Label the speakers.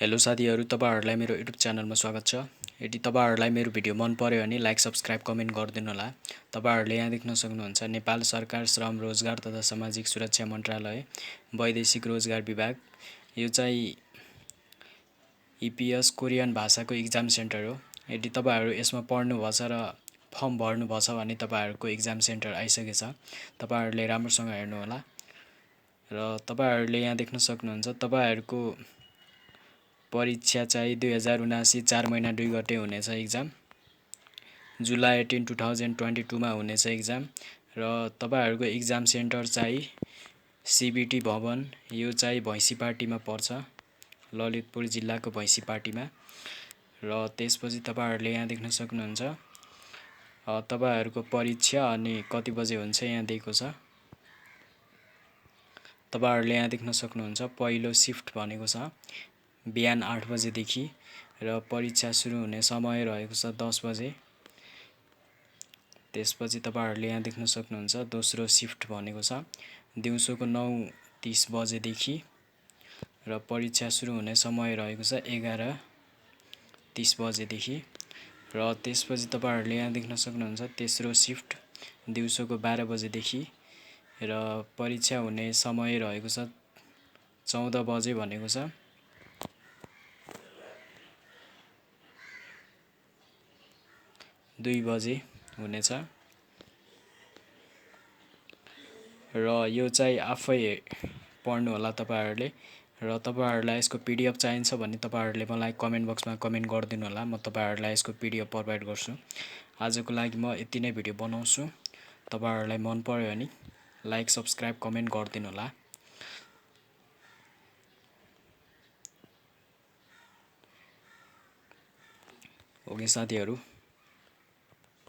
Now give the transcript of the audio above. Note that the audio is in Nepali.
Speaker 1: हेलो साथीहरु, तपाईहरुलाई मेरो युट्युब च्यानलमा स्वागत छ। यदि तपाईहरुलाई मेरो भिडियो मन पर्यो भने लाइक, सब्स्क्राइब, कमेन्ट गरिदिनु होला। तपाईहरुले यहाँ देख्न सक्नुहुन्छ नेपाल सरकार श्रम रोजगार तथा सामाजिक सुरक्षा मन्त्रालय वैदेशिक रोजगार विभाग। यो चाहिँ EPS कोरियन भाषाको एक्जाम सेन्टर हो। यदि तपाईहरु यसमा पढ्नु भछ र फर्म भर्नु भछ भने तपाईहरुको एक्जाम सेन्टर आइसकेछ। तपाईहरुले राम्रोसँग हेर्नु होला र तपाईहरुले यहाँ देख्न सक्नुहुन्छ तपाईहरुको परीक्षा चाहिँ 2079 4 महिना 2 गते हुनेछ एक्जाम। जुलाई 18 2022 मा हुनेछ एक्जाम र तपाईहरुको एक्जाम सेन्टर चाहिँ CBT भवन। यो चाहिँ भैँसीपाटीमा पर्छ, ललितपुर जिल्लाको भैँसीपाटीमा। र त्यसपछि तपाईहरुले यहाँ देख्न सक्नुहुन्छ तपाईहरुको परीक्षा अनि कति बजे हुन्छ यहाँ दिएको छ। तपाईहरुले यहाँ देख्न सक्नुहुन्छ पहिलो शिफ्ट भनेको छ बिहान 8 बजेदेखि र परीक्षा सुरु हुने समय रहेको छ 10 बजे। त्यसपछि तपाईहरुले यहाँ देख्न सक्नुहुन्छ दोस्रो शिफ्ट भनेको छ दिउँसोको 9:30 बजेदेखि र परीक्षा सुरु हुने समय रहेको छ 11:30 बजेदेखि। र त्यसपछि तपाईहरुले यहाँ देख्न सक्नुहुन्छ तेस्रो शिफ्ट दिउँसोको 12 बजेदेखि र परीक्षा हुने समय रहेको छ 14 बजे भनेको छ। दुई बजे हुनेछ र यो चाहिँ आफै पढ्नु होला तपाईहरुले। र तपाईहरुलाई यसको PDF चाहिन्छ भने तपाईहरुले मलाई कमेन्ट बक्समा कमेन्ट गरिदिनु होला, म तपाईहरुलाई यसको PDF प्रोभाइड गर्छु। आजको लागि म यति नै भिडियो बनाउँछु। तपाईहरुलाई मन पर्यो भने लाइक, सब्स्क्राइब, कमेन्ट गरिदिनु होला। ओके साथीहरु।